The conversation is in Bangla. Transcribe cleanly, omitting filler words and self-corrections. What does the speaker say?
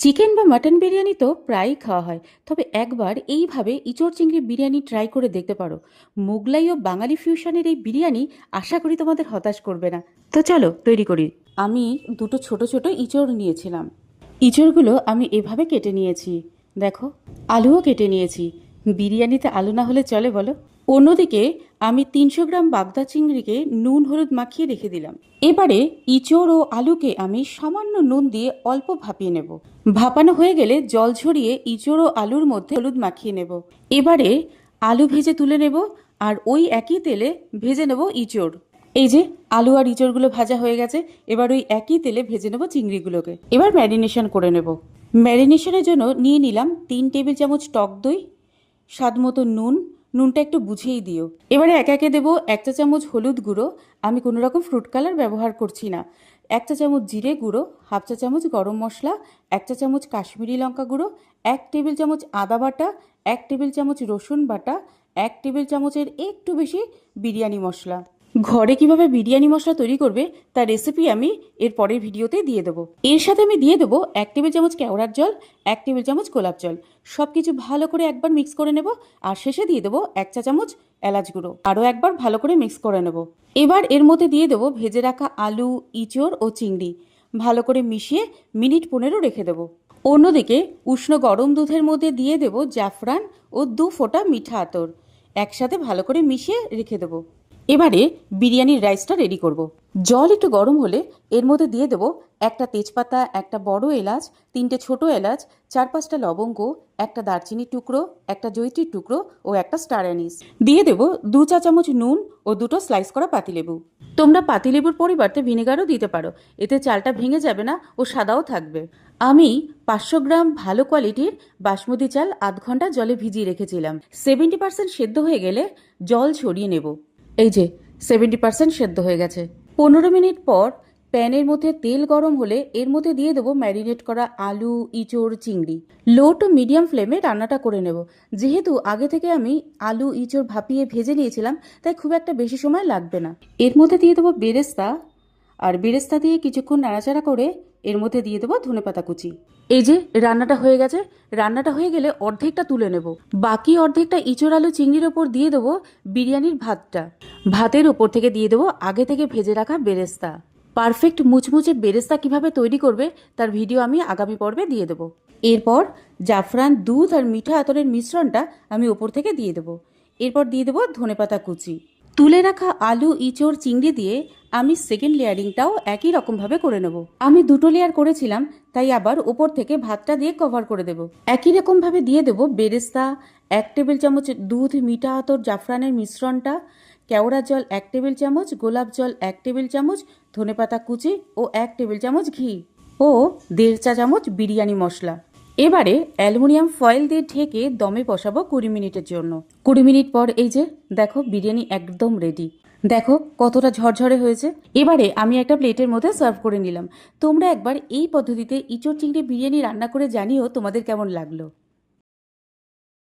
চিকেন বা মাটন বিরিয়ানি তো প্রায়ই খাওয়া হয়, তবে একবার এইভাবে ইঁচড় চিংড়ি বিরিয়ানি ট্রাই করে দেখতে পারো। মোগলাই ও বাঙালি ফিউশনের এই বিরিয়ানি আশা করি তোমাদের হতাশ করবে না। তো চলো তৈরি করি। আমি দুটো ছোট ছোট ইঁচড় নিয়েছিলাম। ইঁচড়গুলো আমি এভাবে কেটে নিয়েছি। দেখো, আলুও কেটে নিয়েছি। বিরিয়ানিতে আলু না হলে চলে বলো? অন্যদিকে আমি 300 গ্রাম বাগদা চিংড়িকে নুন হলুদ মাখিয়ে রেখে দিলাম। এবারে ইঁচড় ও আলুকে আমি সামান্য নুন দিয়ে অল্প ভাপিয়ে নেব। ভাপানো হয়ে গেলে জল ঝরিয়ে ইঁচড় ও আলুর মধ্যে হলুদ মাখিয়ে নেব। এবারে আলু ভেজে তুলে নেব, আর ওই একই তেলে ভেজে নেব ইঁচড়। এই যে আলু আর ইঁচড়গুলো ভাজা হয়ে গেছে, এবার ওই একই তেলে ভেজে নেব চিংড়িগুলোকে। এবার ম্যারিনেশন করে নেব। ম্যারিনেশনের জন্য নিয়ে নিলাম 3 টেবিল চামচ টক দই, স্বাদ মতো নুন। নুনটা একটু বুঝেই দিও। এবারে একে একে দেবো 1 চা চামচ হলুদ গুঁড়ো, আমি কোনো রকম ফ্রুট কালার ব্যবহার করছি না। 1 চা চামচ জিরে গুঁড়ো, 1/2 চা চামচ গরম মশলা, 1 চা চামচ কাশ্মীরি লঙ্কা গুঁড়ো, 1 টেবিল চামচ আদা বাটা, 1 টেবিল চামচ রসুন বাটা, 1 টেবিল চামচের একটু বেশি বিরিয়ানি মশলা। ঘরে কিভাবে বিরিয়ানি মশলা তৈরি করবে তার রেসিপি আমি এর পরের ভিডিওতে দিয়ে দেবো। এর সাথে আমি দিয়ে দেবো 1 টেবিল চামচ কেওড়ার জল, 1 টেবিল চামচ গোলাপ জল। সব কিছু ভালো করে একবার মিক্স করে নেব, আর শেষে দিয়ে দেবো 1 চা চামচ এলাচ গুঁড়ো। আরও একবার ভালো করে মিক্স করে নেব। এবার এর মধ্যে দিয়ে দেবো ভেজে রাখা আলু, ইঁচড় ও চিংড়ি। ভালো করে মিশিয়ে মিনিট 15 রেখে দেবো। অন্যদিকে উষ্ণ গরম দুধের মধ্যে দিয়ে দেবো জাফরান ও 2 ফোঁটা মিঠা আতর। একসাথে ভালো করে মিশিয়ে রেখে দেবো। এবারে বিরিয়ানির রাইসটা রেডি করব। জল একটু গরম হলে এর মধ্যে দিয়ে দেবো একটা তেজপাতা, একটা বড় এলাচ, 3টে ছোট এলাচ, 4-5টা লবঙ্গ, একটা দারচিনির টুকরো, একটা জয়িত্রীর টুকরো ও একটা স্টার অ্যানিস। দিয়ে দেবো 2 চা চামচ নুন ও 2টো স্লাইস করা পাতিলেবু। তোমরা পাতিলেবুর পরিবর্তে ভিনেগারও দিতে পারো, এতে চালটা ভেঙে যাবে না ও সাদাও থাকবে। আমি 500 গ্রাম ভালো কোয়ালিটির বাসমতি চাল আধ ঘন্টা জলে ভিজিয়ে রেখেছিলাম। 70% সেদ্ধ হয়ে গেলে জল ছড়িয়ে নেব। এই যে 70% সেদ্ধ হয়ে গেছে। 15 মিনিট পর প্যানের মধ্যে তেল গরম হলে এর মধ্যে দিয়ে দেবো ম্যারিনেট করা আলু, ইঁচড়, চিংড়ি। লো টু মিডিয়াম ফ্লেমে রান্নাটা করে নেব। যেহেতু আগে থেকে আমি আলু, ইঁচড় ভাপিয়ে ভেজে নিয়েছিলাম, তাই খুব একটা বেশি সময় লাগবে না। এর মধ্যে দিয়ে দেবো বেরেস্তা, আর বেরেস্তা দিয়ে কিছুক্ষণ নাড়াচাড়া করে এর মধ্যে দিয়ে দেবো ধনেপাতা কুচি। এই যে রান্নাটা হয়ে গেছে। রান্নাটা হয়ে গেলে অর্ধেকটা তুলে নেব। বাকি অর্ধেকটা ইঁচড়, আলু, চিংড়ির ওপর দিয়ে দেবো বিরিয়ানির ভাতটা। ভাতের ওপর থেকে দিয়ে দেবো আগে থেকে ভেজে রাখা বেরেস্তা। পারফেক্ট মুচমুচে বেরেস্তা কিভাবে তৈরি করবে তার ভিডিও আমি আগামী পর্বে দিয়ে দেবো। এরপর জাফরান, দুধ আর মিঠা আতরের মিশ্রণটা আমি ওপর থেকে দিয়ে দেবো। এরপর দিয়ে দেবো ধনেপাতা কুচি। তুলে রাখা আলু, ইঁচড়, চিংড়ি দিয়ে আমি সেকেন্ড লেয়ারিংটাও একই রকমভাবে করে নেব। আমি 2টো লেয়ার করেছিলাম, তাই আবার ওপর থেকে ভাতটা দিয়ে কভার করে দেব। একই রকমভাবে দিয়ে দেব বেরেস্তা, 1 টেবিল চামচ দুধ, মিঠা আতর, জাফরানের মিশ্রণটা, কেওড়া জল 1 টেবিল চামচ, গোলাপ জল 1 টেবিল চামচ, ধনেপাতা কুচি ও 1 টেবিল চামচ ঘি ও 1.5 চা চামচ বিরিয়ানি মশলা। এবারে অ্যালুমিনিয়াম ফয়েল দিয়ে ঢেকে দমে বসাবো 20 মিনিটের জন্য। 20 মিনিট পর এই যে দেখো বিরিয়ানি একদম রেডি। দেখো কতটা ঝরঝরে হয়েছে। এবারে আমি একটা প্লেটের মধ্যে সার্ভ করে নিলাম। তোমরা একবার এই পদ্ধতিতে ইঁচড় চিংড়ি বিরিয়ানি রান্না করে জানিও তোমাদের কেমন লাগলো।